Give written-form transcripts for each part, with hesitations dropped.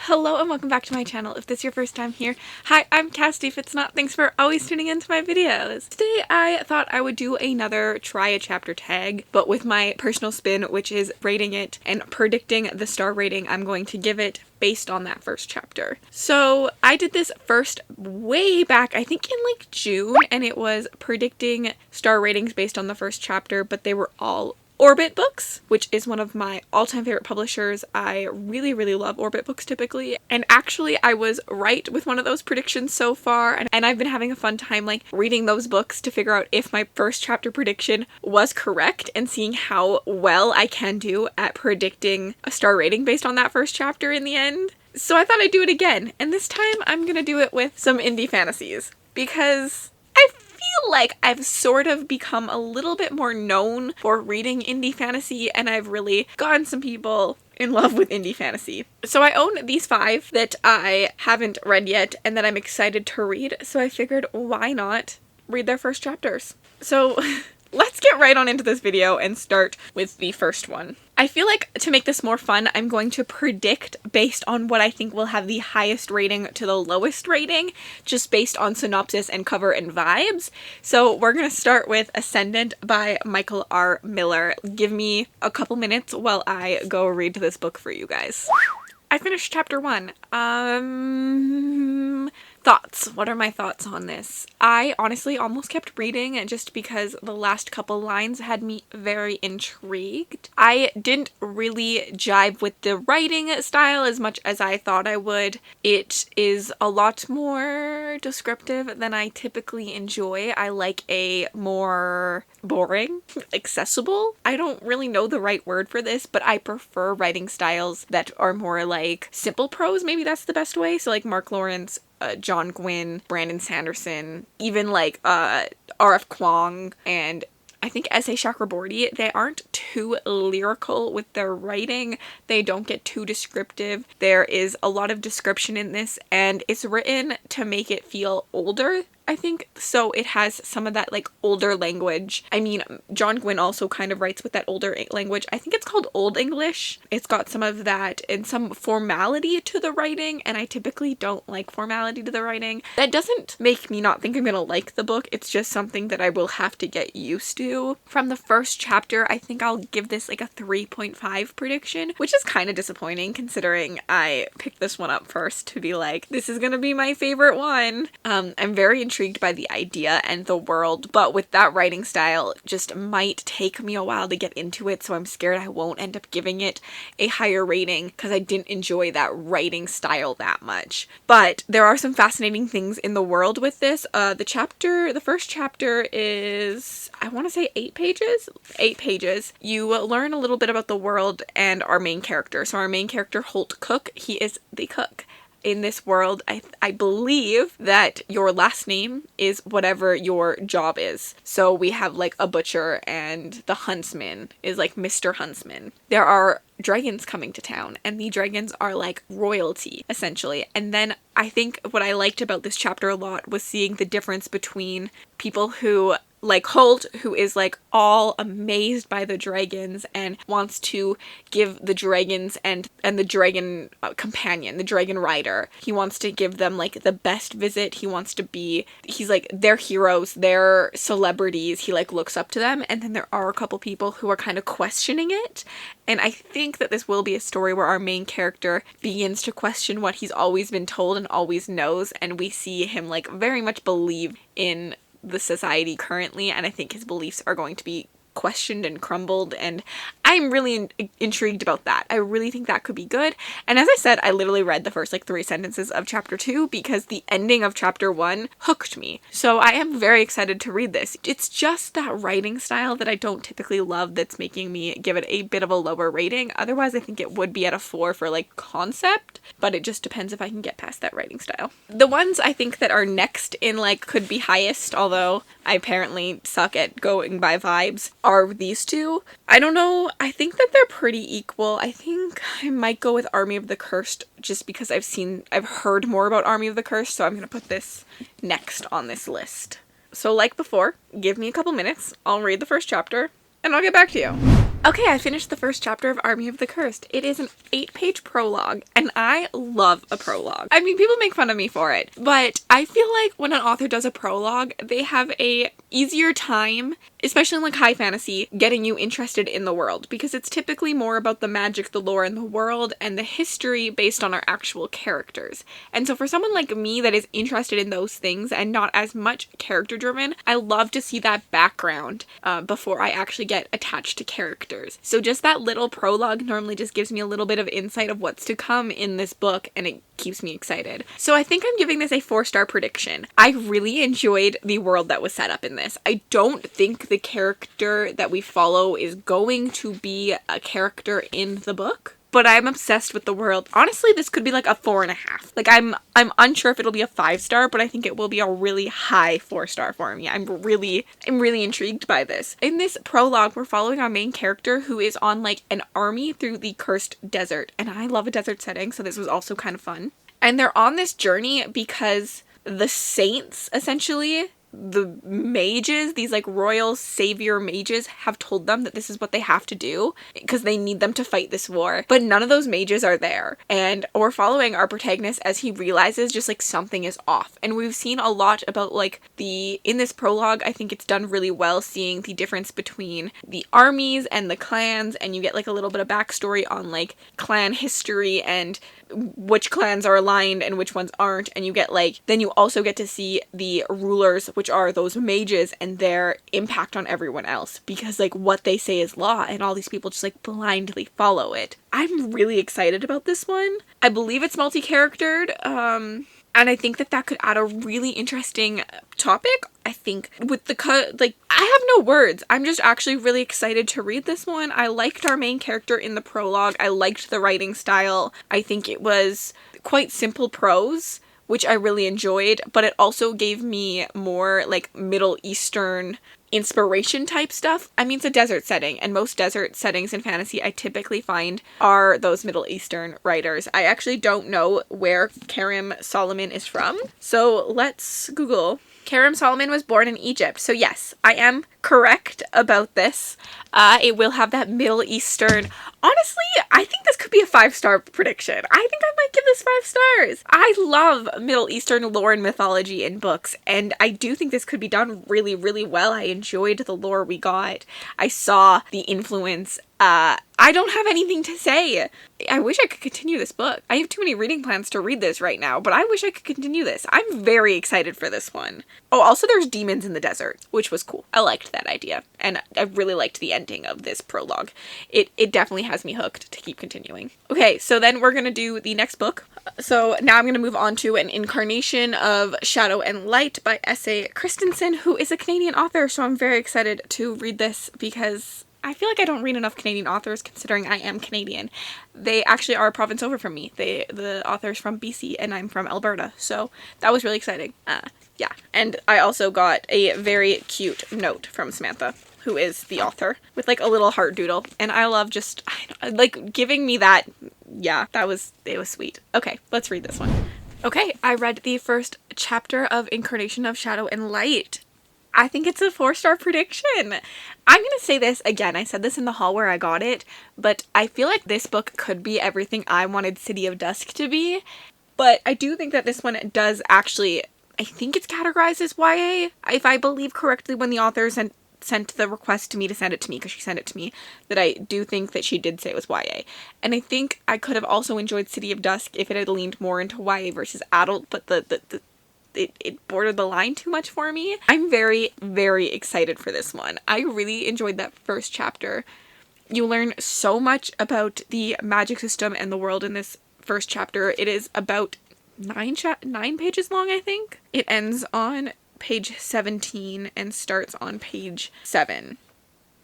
Hello and welcome back to my channel. If this is your first time here, hi, I'm Casty. If it's not, thanks for always tuning into my videos. Today I thought I would do another try a chapter tag, but with my personal spin, which is rating it and predicting the star rating I'm going to give it based on that first chapter. So I did this first way back, I think in like June, and it was predicting star ratings based on the first chapter, but they were all Orbit books, which is one of my all-time favorite publishers. I really love Orbit books typically, and actually I was right with one of those predictions so far, and I've been having a fun time like reading those books to figure out if my first chapter prediction was correct and seeing how well I can do at predicting a star rating based on that first chapter in the end. So I thought I'd do it again, and this time I'm gonna do it with some indie fantasies because I feel like I've sort of become a little bit more known for reading indie fantasy, and I've really gotten some people in love with indie fantasy. So I own these 5 that I haven't read yet and that I'm excited to read, so I figured why not read their first chapters. So let's get right on into this video and start with the first one. I feel like to make this more fun, I'm going to predict based on what I think will have the highest rating to the lowest rating, just based on synopsis and cover and vibes. So we're going to start with Ascendant by Michael R. Miller. Give me a couple minutes while I go read this book for you guys. I finished chapter 1. Thoughts. What are my thoughts on this? I honestly almost kept reading just because the last couple lines had me very intrigued. I didn't really jive with the writing style as much as I thought I would. It is a lot more descriptive than I typically enjoy. I like a more boring, accessible. I don't really know the right word for this, but I prefer writing styles that are more like simple prose. Maybe that's the best way. So like Mark Lawrence, John Gwynne, Brandon Sanderson, even like R.F. Kuang, and I think S.A. Chakraborty. They aren't too lyrical with their writing. They don't get too descriptive. There is a lot of description in this, and it's written to make it feel older, I think, so it has some of that like older language. I mean, John Gwynne also kind of writes with that older language. I think it's called Old English. It's got some of that and some formality to the writing, and I typically don't like formality to the writing. That doesn't make me not think I'm gonna like the book. It's just something that I will have to get used to. From the first chapter, I think I'll give this like a 3.5 prediction, which is kind of disappointing considering I picked this one up first to be like, this is gonna be my favorite one. I'm very intrigued by the idea and the world, but with that writing style, just might take me a while to get into it, so I'm scared I won't end up giving it a higher rating because I didn't enjoy that writing style that much. But there are some fascinating things in the world with this. The first chapter is, I want to say 8 pages? 8 pages. You learn a little bit about the world and our main character. So our main character, Holt Cook, he is the cook. In this world, I believe that your last name is whatever your job is. So we have like a butcher, and the huntsman is like Mr. Huntsman. There are dragons coming to town, and the dragons are like royalty essentially. And then I think what I liked about this chapter a lot was seeing the difference between people who like Holt, who is like all amazed by the dragons and wants to give the dragons and the dragon companion, the dragon rider, he wants to give them like the best visit. He's like their heroes, their celebrities. He like looks up to them. And then there are a couple people who are kind of questioning it. And I think that this will be a story where our main character begins to question what he's always been told and always knows. And we see him like very much believe in the society currently, and I think his beliefs are going to be questioned and crumbled, and I'm really intrigued about that. I really think that could be good. And as I said, I literally read the first like 3 sentences of chapter 2 because the ending of chapter 1 hooked me. So I am very excited to read this. It's just that writing style that I don't typically love that's making me give it a bit of a lower rating. Otherwise, I think it would be at a 4 for like concept, but it just depends if I can get past that writing style. The ones I think that are next in like could be highest, although I apparently suck at going by vibes, are these 2. I don't know. I think that they're pretty equal. I think I might go with Army of the Cursed just because I've heard more about Army of the Cursed, so I'm going to put this next on this list. So like before, give me a couple minutes. I'll read the first chapter and I'll get back to you. Okay, I finished the first chapter of Army of the Cursed. It is an 8-page prologue, and I love a prologue. I mean, people make fun of me for it, but I feel like when an author does a prologue, they have a easier time, especially in like high fantasy, getting you interested in the world, because it's typically more about the magic, the lore, and the world, and the history based on our actual characters. And so for someone like me that is interested in those things and not as much character driven, I love to see that background before I actually get attached to characters. So just that little prologue normally just gives me a little bit of insight of what's to come in this book, and it keeps me excited. So I think I'm giving this a 4-star prediction. I really enjoyed the world that was set up in this. I don't think the character that we follow is going to be a character in the book, but I'm obsessed with the world. Honestly, this could be like a 4.5. Like I'm unsure if it'll be a 5-star, but I think it will be a really high 4-star for me. I'm really intrigued by this. In this prologue, we're following our main character who is on like an army through the cursed desert. And I love a desert setting, so this was also kind of fun. And they're on this journey because the saints, essentially, the mages, these like royal savior mages, have told them that this is what they have to do because they need them to fight this war. But none of those mages are there. And we're following our protagonist as he realizes just like something is off. And we've seen a lot about like in this prologue, I think it's done really well seeing the difference between the armies and the clans, and you get like a little bit of backstory on like clan history and which clans are aligned and which ones aren't, and you get like, then you also get to see the rulers, which are those mages, and their impact on everyone else, because like what they say is law and all these people just like blindly follow it. I'm really excited about this one. I believe it's multi-charactered, and I think that could add a really interesting topic. I think with the I have no words. I'm just actually really excited to read this one. I liked our main character in the prologue. I liked the writing style. I think it was quite simple prose, which I really enjoyed, but it also gave me more like Middle Eastern inspiration type stuff. I mean, it's a desert setting, and most desert settings in fantasy I typically find are those Middle Eastern writers. I actually don't know where Karim Solomon is from, so let's Google. Karim Solomon was born in Egypt, so yes, I am correct about this. It will have that Middle Eastern. Honestly, I think this could be a 5-star prediction. I think I might give this 5 stars. I love Middle Eastern lore and mythology in books, and I do think this could be done really, really well. I enjoyed the lore we got. I saw the influence. I don't have anything to say. I wish I could continue this book. I have too many reading plans to read this right now, but I wish I could continue this. I'm very excited for this one. Oh, also there's demons in the desert, which was cool. I liked that idea, and I really liked the ending of this prologue. It definitely has me hooked to keep continuing. Okay, so then we're gonna do the next book. So now I'm gonna move on to an Incarnation of Shadow and Light by S.A. Christianson, who is a Canadian author, so I'm very excited to read this because I feel like I don't read enough Canadian authors considering I am Canadian. They actually are a province over from me. The author's from BC and I'm from Alberta, so that was really exciting. Yeah, and I also got a very cute note from Samantha, who is the author, with like a little heart doodle, and I love just, like, giving me that. Yeah, it was sweet. Okay, let's read this one. Okay, I read the first chapter of Incarnation of Shadow and Light. I think it's a 4-star prediction. I'm gonna say this again. I said this in the hall where I got it, but I feel like this book could be everything I wanted City of Dusk to be. But I do think that this one does actually, I think it's categorized as YA. If I believe correctly when the author sent the request to me to send it to me, because she sent it to me, that I do think that she did say it was YA. And I think I could have also enjoyed City of Dusk if it had leaned more into YA versus adult, but it bordered the line too much for me. I'm very, very excited for this one. I really enjoyed that first chapter. You learn so much about the magic system and the world in this first chapter. It is about 9 pages long, I think. It ends on page 17 and starts on page 7.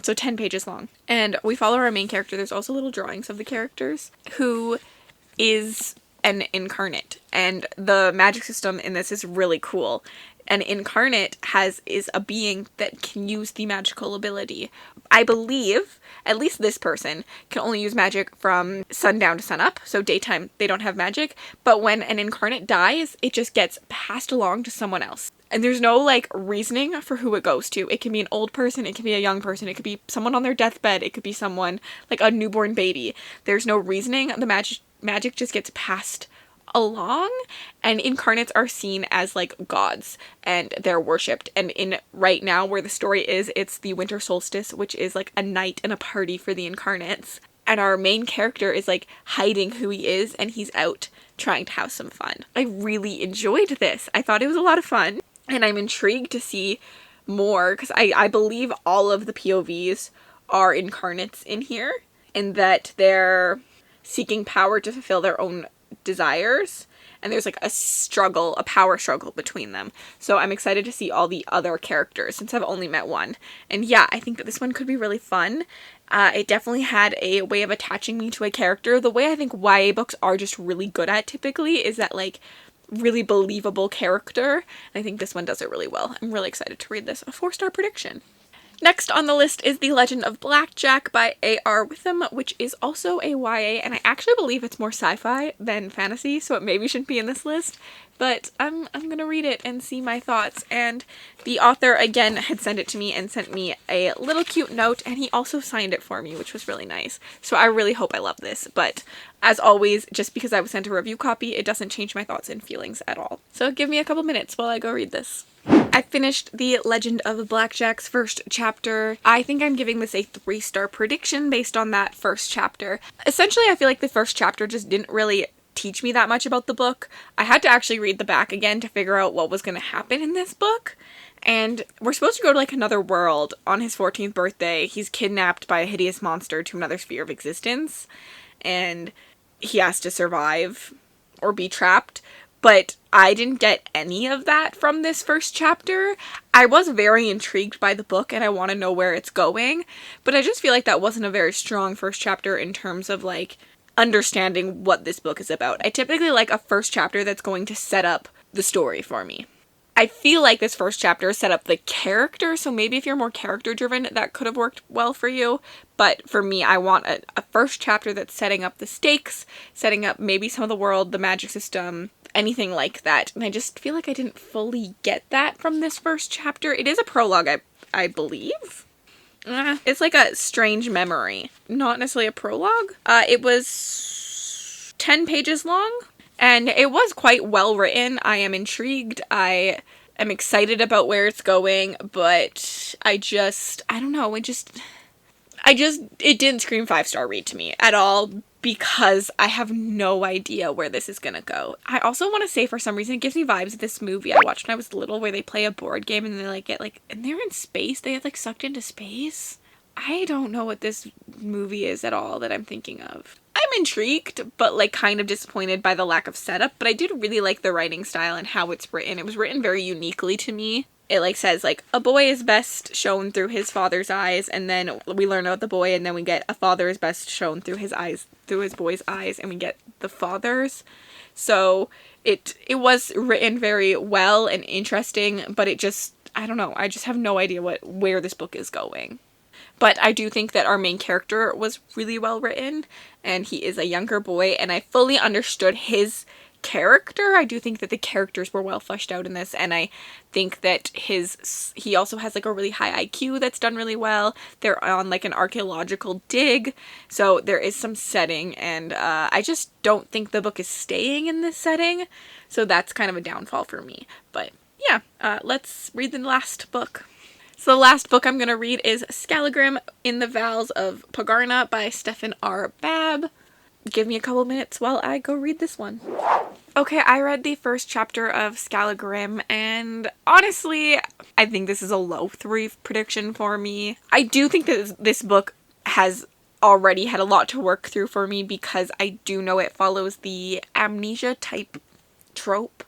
So 10 pages long. And we follow our main character. There's also little drawings of the characters, who is an incarnate, and the magic system in this is really cool. An incarnate is a being that can use the magical ability. I believe, at least this person, can only use magic from sundown to sunup, so daytime they don't have magic, but when an incarnate dies, it just gets passed along to someone else. And there's no, like, reasoning for who it goes to. It can be an old person, it can be a young person, it could be someone on their deathbed, it could be someone, like a newborn baby. There's no reasoning, the magic just gets passed along, and incarnates are seen as like gods and they're worshipped. And in right now where the story is, it's the winter solstice, which is like a night and a party for the incarnates, and our main character is like hiding who he is and he's out trying to have some fun. I really enjoyed this. I thought it was a lot of fun, and I'm intrigued to see more because I believe all of the POVs are incarnates in here, and that they're seeking power to fulfill their own desires, and there's like a power struggle between them. So I'm excited to see all the other characters since I've only met one. And yeah, I think that this one could be really fun. It definitely had a way of attaching me to a character. The way I think YA books are just really good at typically is that like really believable character. And I think this one does it really well. I'm really excited to read this. A 4-star prediction. Next on the list is The Legend of Blackjack by A.R. Witham, which is also a YA, and I actually believe it's more sci-fi than fantasy, so it maybe shouldn't be in this list, but I'm gonna read it and see my thoughts. And the author, again, had sent it to me and sent me a little cute note, and he also signed it for me, which was really nice. So I really hope I love this, but as always, just because I was sent a review copy, it doesn't change my thoughts and feelings at all. So give me a couple minutes while I go read this. I finished The Legend of Blackjack's first chapter. I think I'm giving this a 3-star prediction based on that first chapter. Essentially, I feel like the first chapter just didn't really teach me that much about the book. I had to actually read the back again to figure out what was going to happen in this book. And we're supposed to go to like another world on his 14th birthday. He's kidnapped by a hideous monster to another sphere of existence, and he has to survive or be trapped. But I didn't get any of that from this first chapter. I was very intrigued by the book and I want to know where it's going, but I just feel like that wasn't a very strong first chapter in terms of like understanding what this book is about. I typically like a first chapter that's going to set up the story for me. I feel like this first chapter set up the character, so maybe if you're more character driven, that could have worked well for you. But for me, I want a first chapter that's setting up the stakes, setting up maybe some of the world, the magic system, anything like that. And I just feel like I didn't fully get that from this first chapter. It is a prologue, I believe. It's like a strange memory. Not necessarily a prologue. It was 10 pages long. And it was quite well written. I am intrigued. I am excited about where it's going, but I don't know, it didn't scream 5-star read to me at all because I have no idea where this is gonna go. I also want to say, for some reason, it gives me vibes of this movie I watched when I was little where they play a board game and they like get like, and they're in space, they get like sucked into space. I don't know what this movie is at all that I'm thinking of. I'm intrigued, but like kind of disappointed by the lack of setup, but I did really like the writing style and how it's written. It was written very uniquely to me. It like says like a boy is best shown through his father's eyes, and then we learn about the boy, and then we get a father is best shown through his eyes, through his boy's eyes, and we get the father's. So it was written very well and interesting, but it just, I don't know, I just have no idea where this book is going. But I do think that our main character was really well written, and he is a younger boy, and I fully understood his character. I do think that the characters were well fleshed out in this, and I think that he also has like a really high IQ that's done really well. They're on like an archaeological dig, so there is some setting, and I just don't think the book is staying in this setting, so that's kind of a downfall for me. But yeah, let's read the last book. So the last book I'm going to read is Skallagrim in the Vales of Pogarna by Stephen R. Babb. Give me a couple minutes while I go read this one. Okay, I read the first chapter of Skallagrim, and honestly, I think this is a low 3 prediction for me. I do think that this book has already had a lot to work through for me because I do know it follows the amnesia type trope.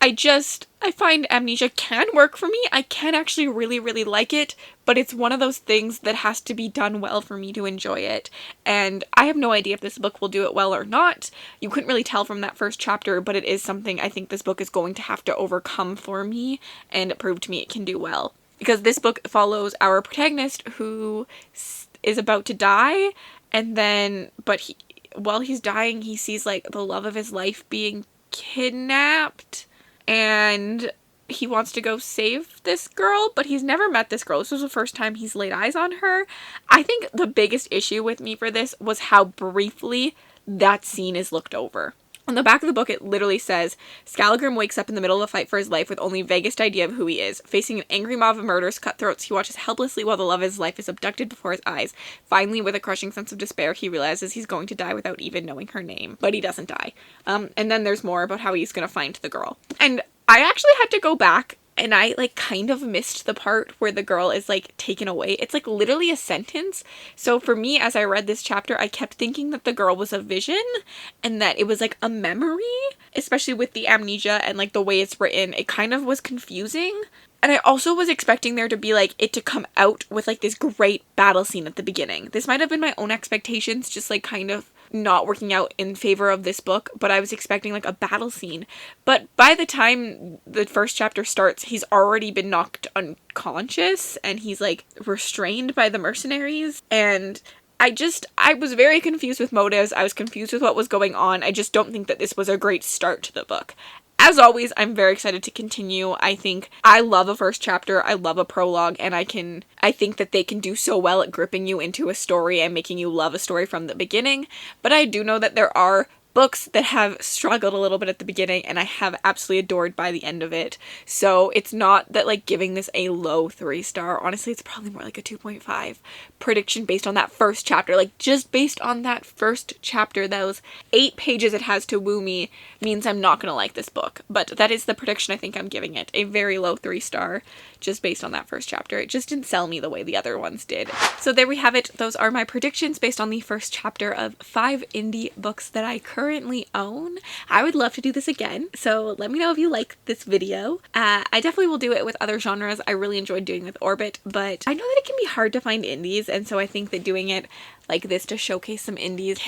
I find Amnesia can work for me. I can actually really, really like it, but it's one of those things that has to be done well for me to enjoy it. And I have no idea if this book will do it well or not. You couldn't really tell from that first chapter, but it is something I think this book is going to have to overcome for me and prove to me it can do well. Because this book follows our protagonist who is about to die, and then, while he's dying, he sees like the love of his life being kidnapped, and he wants to go save this girl, but he's never met this girl. This was the first time he's laid eyes on her. I think the biggest issue with me for this was how briefly that scene is looked over. On the back of the book, it literally says, Skallagrim wakes up in the middle of a fight for his life with only vaguest idea of who he is. Facing an angry mob of murderous cutthroats, he watches helplessly while the love of his life is abducted before his eyes. Finally, with a crushing sense of despair, he realizes he's going to die without even knowing her name. But he doesn't die. And then there's more about how he's going to find the girl. And I actually had to go back, and I like kind of missed the part where the girl is like taken away. It's like literally a sentence. So for me, as I read this chapter, I kept thinking that the girl was a vision and that it was like a memory, especially with the amnesia and like the way it's written. It kind of was confusing. And I also was expecting there to be like it to come out with like this great battle scene at the beginning. This might have been my own expectations, just like kind of not working out in favor of this book, but I was expecting like a battle scene. But by the time the first chapter starts, he's already been knocked unconscious and he's like restrained by the mercenaries. And I was very confused with motives. I was confused with what was going on. I just don't think that this was a great start to the book. As always, I'm very excited to continue. I think I love a first chapter. I love a prologue, and I think that they can do so well at gripping you into a story and making you love a story from the beginning. But I do know that there are books that have struggled a little bit at the beginning, and I have absolutely adored by the end of it. So it's not that like giving this a low 3-star. Honestly, it's probably more like a 2.5 prediction based on that first chapter. Like just based on that first chapter, those 8 pages it has to woo me means I'm not gonna like this book. But that is the prediction I think I'm giving it. A very low 3-star just based on that first chapter. It just didn't sell me the way the other ones did. So there we have it. Those are my predictions based on the first chapter of 5 indie books that I currently own. I would love to do this again, so let me know if you like this video. I definitely will do it with other genres. I really enjoyed doing with Orbit, but I know that it can be hard to find indies, and so I think that doing it like this to showcase some indies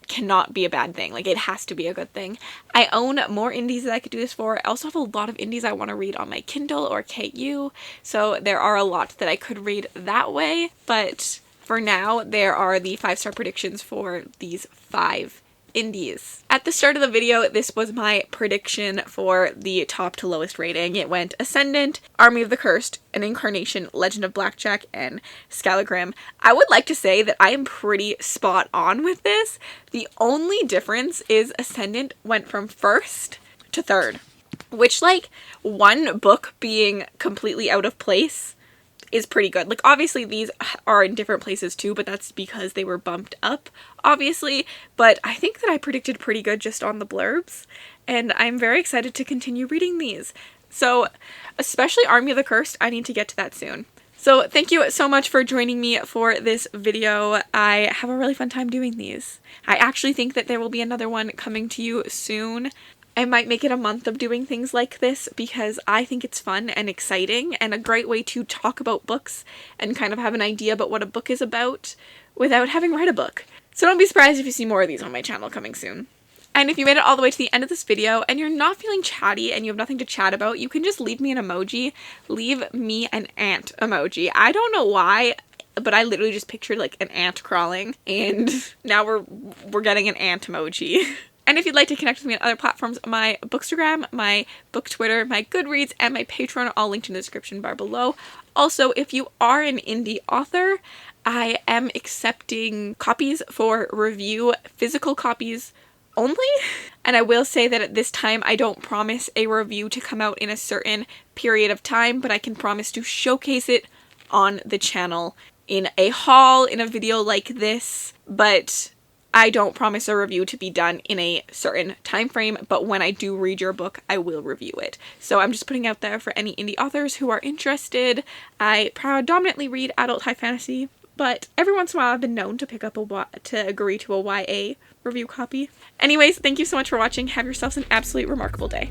cannot be a bad thing. Like, it has to be a good thing. I own more indies that I could do this for. I also have a lot of indies I want to read on my Kindle or KU, so there are a lot that I could read that way, but for now, there are the 5-star predictions for these 5 indies. At the start of the video, this was my prediction for the top to lowest rating. It went Ascendant, Army of the Cursed, and Incarnation, Legend of Blackjack, and Skallagrim. I would like to say that I am pretty spot on with this. The only difference is Ascendant went from 1st to 3rd, which like one book being completely out of place is pretty good. Like, obviously these are in different places too, but that's because they were bumped up, obviously. But I think that I predicted pretty good just on the blurbs, and I'm very excited to continue reading these. So, especially Army of the Cursed, I need to get to that soon. So thank you so much for joining me for this video. I have a really fun time doing these. I actually think that there will be another one coming to you soon. I might make it a month of doing things like this because I think it's fun and exciting and a great way to talk about books and kind of have an idea about what a book is about without having read a book. So don't be surprised if you see more of these on my channel coming soon. And if you made it all the way to the end of this video and you're not feeling chatty and you have nothing to chat about, you can just leave me an emoji. Leave me an ant emoji. I don't know why, but I literally just pictured like an ant crawling, and now we're getting an ant emoji. And if you'd like to connect with me on other platforms, my Bookstagram, my Book Twitter, my Goodreads, and my Patreon are all linked in the description bar below. Also, if you are an indie author, I am accepting copies for review, physical copies only. And I will say that at this time, I don't promise a review to come out in a certain period of time, but I can promise to showcase it on the channel in a haul, in a video like this, but I don't promise a review to be done in a certain time frame, but when I do read your book, I will review it. So I'm just putting out there for any indie authors who are interested. I predominantly read adult high fantasy, but every once in a while I've been known to pick up to agree to a YA review copy. Anyways, thank you so much for watching. Have yourselves an absolutely remarkable day.